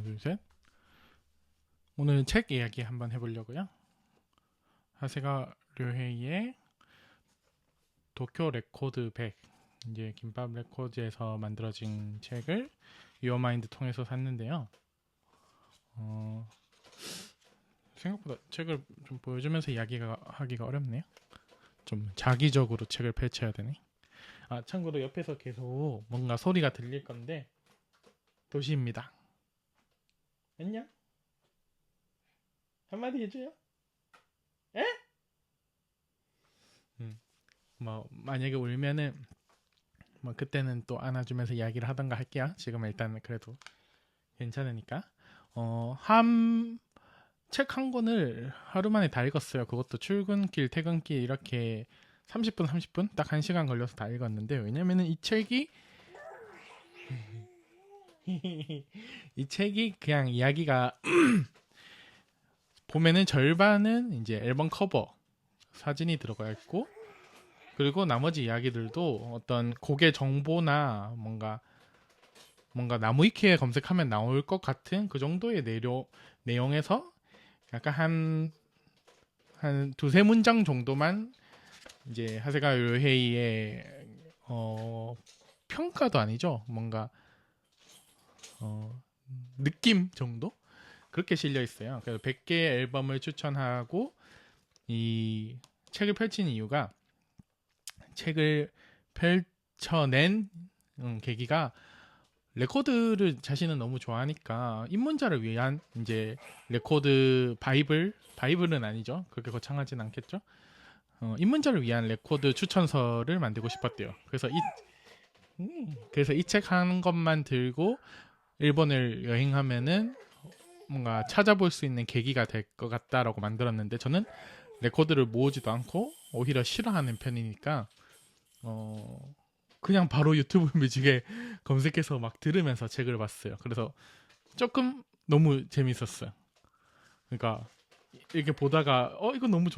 둘, 셋. 오늘 책 이야기 한번 해보려고요. 하세가 료헤이의 도쿄 레코드 100, 이제 김밥 레코드에서 만들어진 책을 유어마인드 통해서 샀는데요. 생각보다 책을 좀 보여주면서 이야기가 하기가 어렵네요. 좀 자기적으로 책을 펼쳐야 되네. 참고로 옆에서 계속 뭔가 소리가 들릴 건데 도시입니다. 안녕? 한마디 해줘요? 에? 뭐 만약에 울면은 뭐 그때는 또 안아주면서 이야기를 하던가 할게요. 지금은 일단 그래도 괜찮으니까. 한 책 한 권을 하루 만에 다 읽었어요. 그것도 출근길, 퇴근길 이렇게 30분, 30분 딱 1시간 걸려서 다 읽었는데, 왜냐면은 이 책이 이 책이 그냥 이야기가 보면은 절반은 이제 앨범 커버 사진이 들어가 있고, 그리고 나머지 이야기들도 어떤 곡의 정보나 뭔가 나무위키에 검색하면 나올 것 같은 그 정도의 내용에서 약간 한 두세 문장 정도만 이제 하세가 요헤이의 평가도 아니죠. 뭔가 느낌 정도? 그렇게 실려 있어요. 그래서 100개의 앨범을 추천하고 이 책을 펼친 이유가, 책을 펼쳐낸 계기가, 레코드를 자신은 너무 좋아하니까 입문자를 위한 이제 레코드 바이블은 아니죠. 그렇게 거창하진 않겠죠. 입문자를 위한 레코드 추천서를 만들고 싶었대요. 그래서 이 책 한 것만 들고 일본을 여행하면은 뭔가 찾아볼 수 있는 계기가 될 것 같다라고 만들었는데, 저는 레코드를 모으지도 않고 오히려 싫어하는 편이니까 그냥 바로 유튜브 뮤직에 검색해서 막 들으면서 책을 봤어요. 그래서 조금 너무 재밌었어요. 그러니까 이렇게 보다가 이거 너무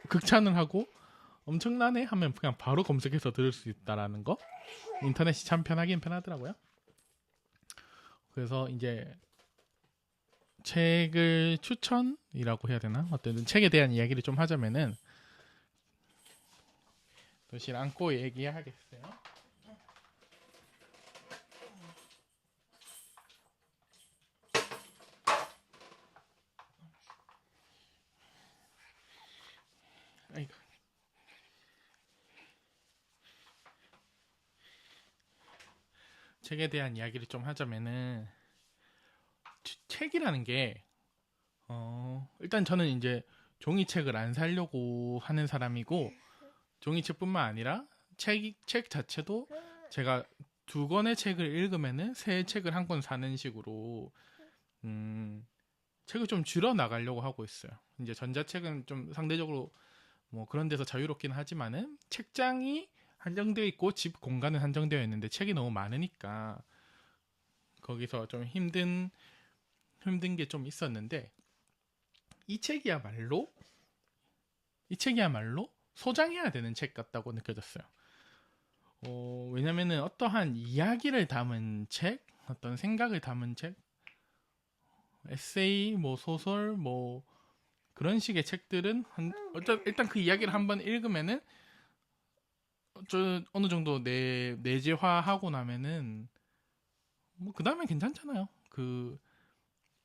극찬을 하고 엄청나네 하면 그냥 바로 검색해서 들을 수 있다라는 거. 인터넷이 참 편하긴 편하더라고요. 그래서 이제 책을 추천이라고 해야 되나? 어떤 책에 대한 이야기를 좀 하자면은, 도시를 안고 얘기하겠어요. 아이고. 책에 대한 이야기를 좀 하자면은, 책이라는 게 일단 저는 이제 종이책을 안 사려고 하는 사람이고, 종이책뿐만 아니라 책 자체도 제가 두 권의 책을 읽으면은 새 책을 한 권 사는 식으로 책을 좀 줄여 나가려고 하고 있어요. 이제 전자책은 좀 상대적으로 뭐 그런 데서 자유롭긴 하지만은 책장이 한정되어 있고 집 공간은 한정되어 있는데 책이 너무 많으니까 거기서 좀 힘든 게 좀 있었는데, 이 책이야말로 소장해야 되는 책 같다고 느껴졌어요. 왜냐면은 어떠한 이야기를 담은 책, 어떤 생각을 담은 책, 에세이, 뭐 소설, 뭐 그런 식의 책들은 일단 그 이야기를 한번 읽으면은 어느 정도 내재화하고 나면은 뭐 그 다음에 괜찮잖아요.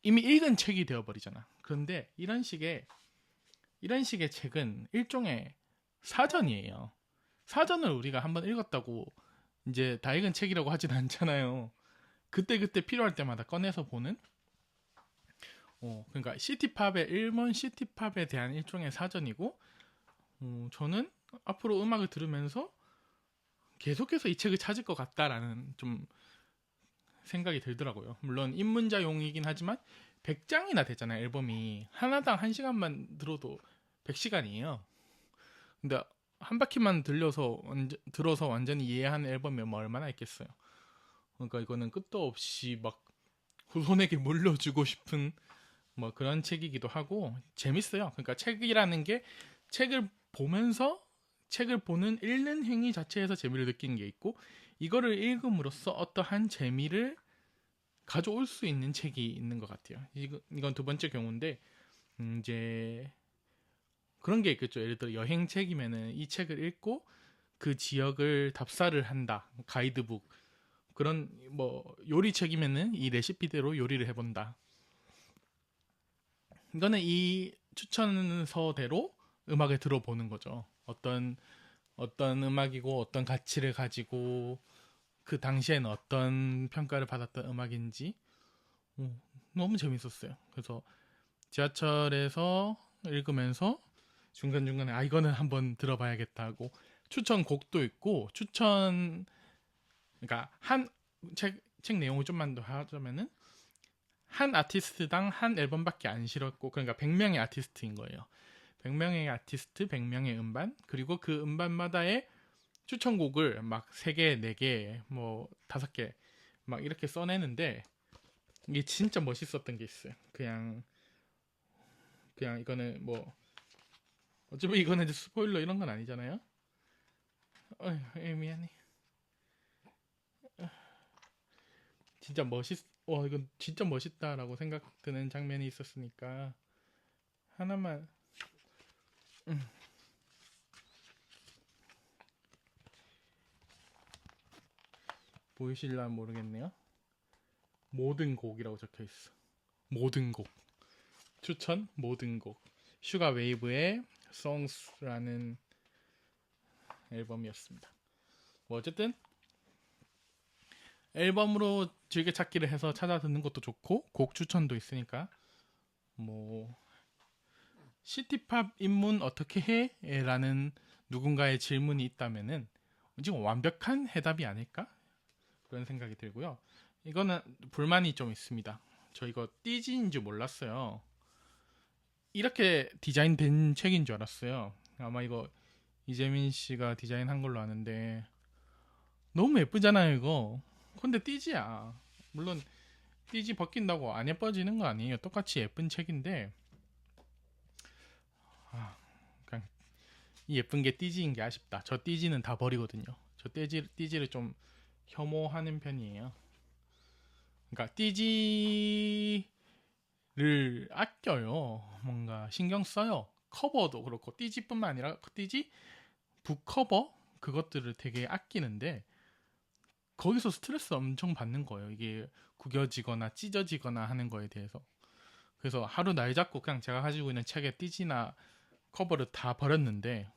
이미 읽은 책이 되어버리잖아. 그런데 이런 식의 책은 일종의 사전이에요. 사전을 우리가 한번 읽었다고 이제 다 읽은 책이라고 하진 않잖아요. 그때 필요할 때마다 꺼내서 보는. 그러니까 일본 시티팝에 대한 일종의 사전이고, 저는 앞으로 음악을 들으면서 계속해서 이 책을 찾을 것 같다라는 좀 생각이 들더라고요. 물론 입문자용이긴 하지만 100장이나 되잖아요. 앨범이 하나당 1시간만 들어도 100시간이에요. 근데 한 바퀴만 들어서 완전히 이해하는 앨범이 뭐 얼마나 있겠어요. 그러니까 이거는 끝도 없이 막 후손에게 물려주고 싶은 뭐 그런 책이기도 하고 재밌어요. 그러니까 책이라는 게, 책을 보면서 책을 읽는 행위 자체에서 재미를 느끼는 게 있고, 이거를 읽음으로써 어떠한 재미를 가져올 수 있는 책이 있는 것 같아요. 이건 두 번째 경우인데 이제 그런 게 있겠죠. 예를 들어 여행책이면은 이 책을 읽고 그 지역을 답사를 한다. 가이드북. 그런 뭐 요리책이면은 이 레시피대로 요리를 해본다. 이거는 이 추천서대로 음악을 들어보는 거죠. 어떤 음악이고 어떤 가치를 가지고 그 당시에는 어떤 평가를 받았던 음악인지 너무 재밌었어요. 그래서 지하철에서 읽으면서 중간중간에 이거는 한번 들어봐야겠다 하고 추천곡도 있고 그러니까 책 내용을 좀만 더 하자면은 한 아티스트당 한 앨범밖에 안 실었고 그러니까 100명의 아티스트인 거예요. 100명의 아티스트, 100명의 음반 그리고 그 음반마다의 추천곡을 막 3개, 4개, 뭐 5개 막 이렇게 써내는데 이게 진짜 멋있었던 게 있어요. 그냥 이거는 뭐 어차피 이거는 이제 스포일러 이런 건 아니잖아요. 미안해. 진짜 이건 진짜 멋있다라고 생각 드는 장면이 있었으니까 하나만 보이실라 모르겠네요. 모든 곡이라고 적혀 있어. 모든 곡. 추천 모든 곡. 슈가 웨이브의 Songs라는 앨범이었습니다. 뭐 어쨌든 앨범으로 즐겨찾기를 해서 찾아 듣는 것도 좋고 곡 추천도 있으니까 뭐 시티팝 입문 어떻게 해? 라는 누군가의 질문이 있다면은 지금 완벽한 해답이 아닐까? 그런 생각이 들고요. 이거는 불만이 좀 있습니다. 저 이거 띠지인 줄 몰랐어요. 이렇게 디자인된 책인 줄 알았어요. 아마 이거 이재민 씨가 디자인한 걸로 아는데 너무 예쁘잖아요 이거. 근데 띠지야. 물론 띠지 벗긴다고 안 예뻐지는 거 아니에요. 똑같이 예쁜 책인데 그냥 이 예쁜 게 띠지인 게 아쉽다. 저 띠지는 다 버리거든요. 저 띠지를 좀 혐오하는 편이에요. 그러니까 띠지를 아껴요. 뭔가 신경 써요. 커버도 그렇고 띠지뿐만 아니라 띠지 북커버 그것들을 되게 아끼는데 거기서 스트레스 엄청 받는 거예요. 이게 구겨지거나 찢어지거나 하는 거에 대해서. 그래서 하루 날 잡고 그냥 제가 가지고 있는 책의 띠지나 커버를 다 버렸는데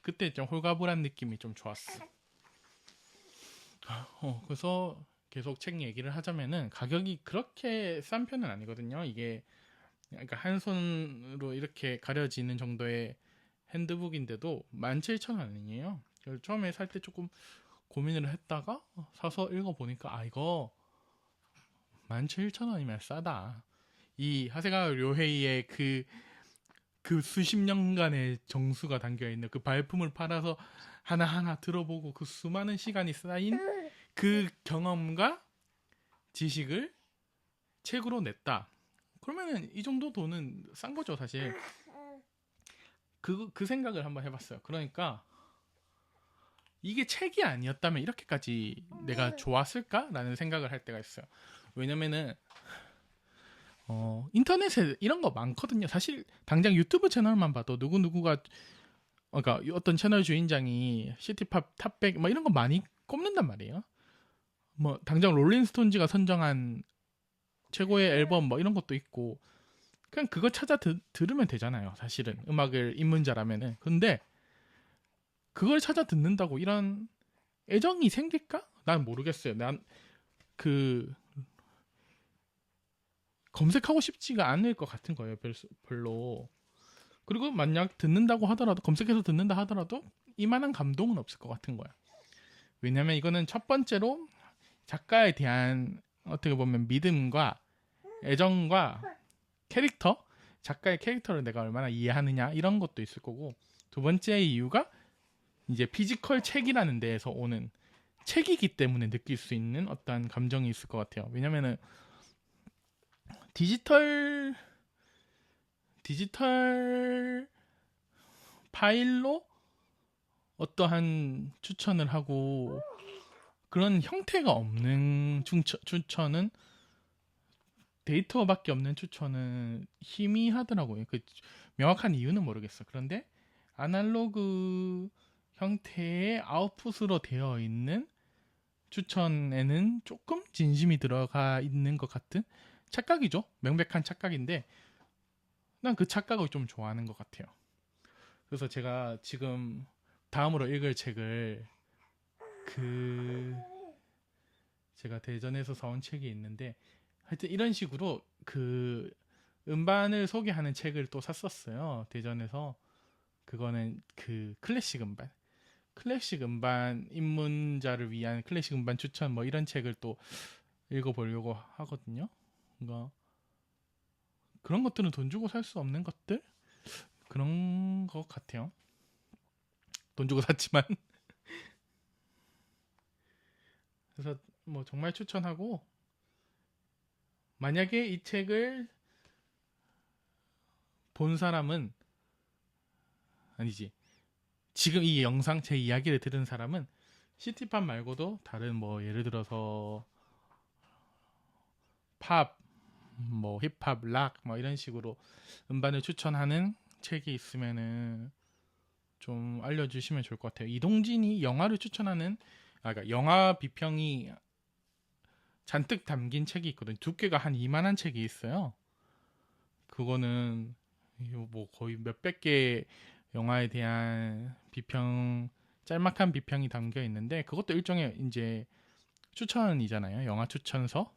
그때 좀 홀가분한 느낌이 좀 좋았어. 그래서 계속 책 얘기를 하자면은 가격이 그렇게 싼 편은 아니거든요. 이게 그러니까 한 손으로 이렇게 가려지는 정도의 핸드북인데도 17,000원이에요. 처음에 살 때 조금 고민을 했다가 사서 읽어보니까 이거 17,000원이면 싸다. 이 하세가와 료헤이의 그 수십 년간의 정수가 담겨있는 그 발품을 팔아서 하나하나 들어보고 그 수많은 시간이 쌓인 그 경험과 지식을 책으로 냈다. 그러면은 이 정도 돈은 싼 거죠, 사실. 그 생각을 한번 해봤어요. 그러니까 이게 책이 아니었다면 이렇게까지 내가 좋았을까라는 생각을 할 때가 있어요. 왜냐면은 인터넷에 이런 거 많거든요. 사실 당장 유튜브 채널만 봐도 누구누구가 그러니까 어떤 채널 주인장이 시티팝 탑백 뭐 이런 거 많이 꼽는단 말이에요. 뭐 당장 롤링스톤즈가 선정한 최고의 앨범 뭐 이런 것도 있고 그냥 그거 찾아 들으면 되잖아요. 사실은 음악을 입문자라면은. 근데 그걸 찾아 듣는다고 이런 애정이 생길까? 난 모르겠어요. 난 그 검색하고 싶지가 않을 것 같은 거예요. 별로. 그리고 만약 듣는다고 하더라도 검색해서 듣는다 하더라도 이만한 감동은 없을 것 같은 거야. 왜냐면 이거는 첫 번째로 작가에 대한 어떻게 보면 믿음과 애정과 캐릭터, 작가의 캐릭터를 내가 얼마나 이해하느냐 이런 것도 있을 거고 두 번째 이유가 이제 피지컬 책이라는 데에서 오는 책이기 때문에 느낄 수 있는 어떤 감정이 있을 것 같아요. 왜냐면은 디지털 파일로 어떠한 추천을 하고 그런 형태가 없는 추천은, 데이터밖에 없는 추천은 희미하더라고요. 그 명확한 이유는 모르겠어. 그런데 아날로그 형태의 아웃풋으로 되어 있는 추천에는 조금 진심이 들어가 있는 것 같은 착각이죠. 명백한 착각인데 난 그 착각을 좀 좋아하는 것 같아요. 그래서 제가 지금 다음으로 읽을 책을, 그 제가 대전에서 사온 책이 있는데, 하여튼 이런 식으로 그 음반을 소개하는 책을 또 샀었어요, 대전에서. 그거는 그 클래식 음반 입문자를 위한 클래식 음반 추천 뭐 이런 책을 또 읽어보려고 하거든요. 그러니까 그런 것들은 돈 주고 살 수 없는 것들, 그런 것 같아요. 돈 주고 샀지만. 그래서 뭐 정말 추천하고, 만약에 이 책을 본 사람은, 아니지, 지금 이 영상 제 이야기를 들은 사람은 시티팝 말고도 다른 뭐 예를 들어서 팝, 뭐 힙합, 락 뭐 이런 식으로 음반을 추천하는 책이 있으면은 좀 알려주시면 좋을 것 같아요. 이동진이 영화를 추천하는, 그러니까 영화 비평이 잔뜩 담긴 책이 있거든요. 두께가 한 이만한 책이 있어요. 그거는 뭐 거의 몇백 개 영화에 대한 비평, 짤막한 비평이 담겨 있는데, 그것도 일종의 이제 추천이잖아요. 영화 추천서.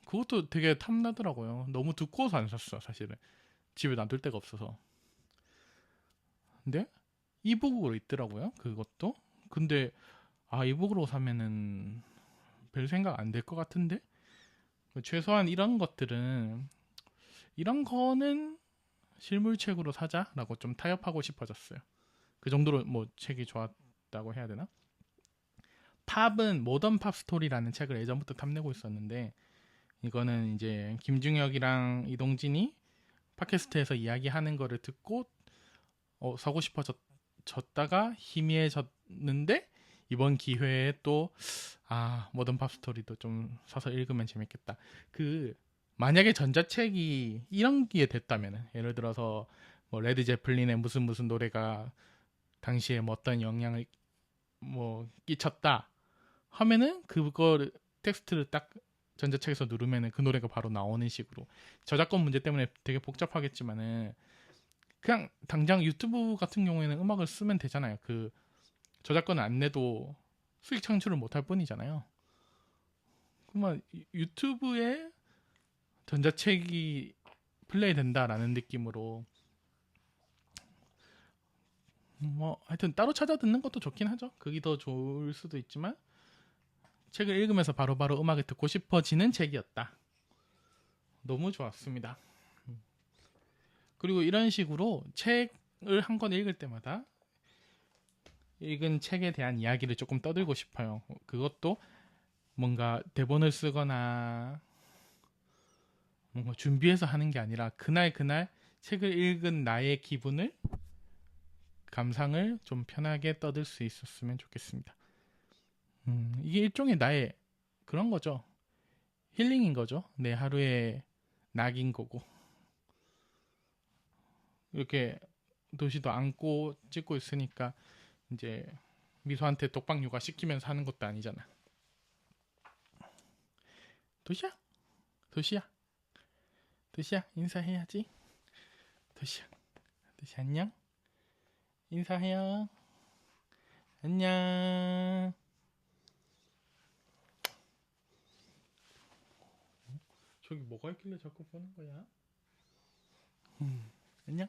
그것도 되게 탐나더라고요. 너무 두꺼워서 안 샀어, 사실은. 집에 놔둘 데가 없어서. 근데 이북으로 있더라고요, 그것도. 근데 이북으로 사면은 별 생각 안 될 것 같은데, 최소한 이런 거는 실물책으로 사자라고 좀 타협하고 싶어졌어요. 그 정도로 뭐 책이 좋았다고 해야 되나? 팝은 모던 팝 스토리라는 책을 예전부터 탐내고 있었는데, 이거는 이제 김중혁이랑 이동진이 팟캐스트에서 이야기하는 거를 듣고 사고 싶어졌다가 희미해졌는데, 이번 기회에 또 모던 팝 스토리도 좀 사서 읽으면 재밌겠다. 만약에 전자책이 이런 게 됐다면, 예를 들어서 뭐 레드 제플린의 무슨 노래가 당시에 뭐 어떤 영향을 뭐 끼쳤다 하면은, 그거 텍스트를 딱 전자책에서 누르면은 그 노래가 바로 나오는 식으로. 저작권 문제 때문에 되게 복잡하겠지만은 그냥 당장 유튜브 같은 경우에는 음악을 쓰면 되잖아요. 그 저작권을 안 내도 수익 창출을 못할 뿐이잖아요. 그러면 유튜브에 전자책이 플레이 된다라는 느낌으로, 뭐 하여튼 따로 찾아 듣는 것도 좋긴 하죠. 그게 더 좋을 수도 있지만, 책을 읽으면서 바로바로 음악을 듣고 싶어지는 책이었다. 너무 좋았습니다. 그리고 이런 식으로 책을 한 권 읽을 때마다 읽은 책에 대한 이야기를 조금 떠들고 싶어요. 그것도 뭔가 대본을 쓰거나 뭔가 준비해서 하는 게 아니라, 그날 책을 읽은 나의 기분을, 감상을 좀 편하게 떠들 수 있었으면 좋겠습니다. 이게 일종의 나의 그런 거죠. 힐링인 거죠. 내 하루의 낙인 거고. 이렇게 도시도 안고 찍고 있으니까 이제 미소한테 독박 육아 시키면서 하는 것도 아니잖아. 도시야, 도시야, 도시야, 인사해야지. 도시야, 도시 안녕. 인사해요. 안녕. 저기 뭐가 있길래 자꾸 보는 거야? 안녕.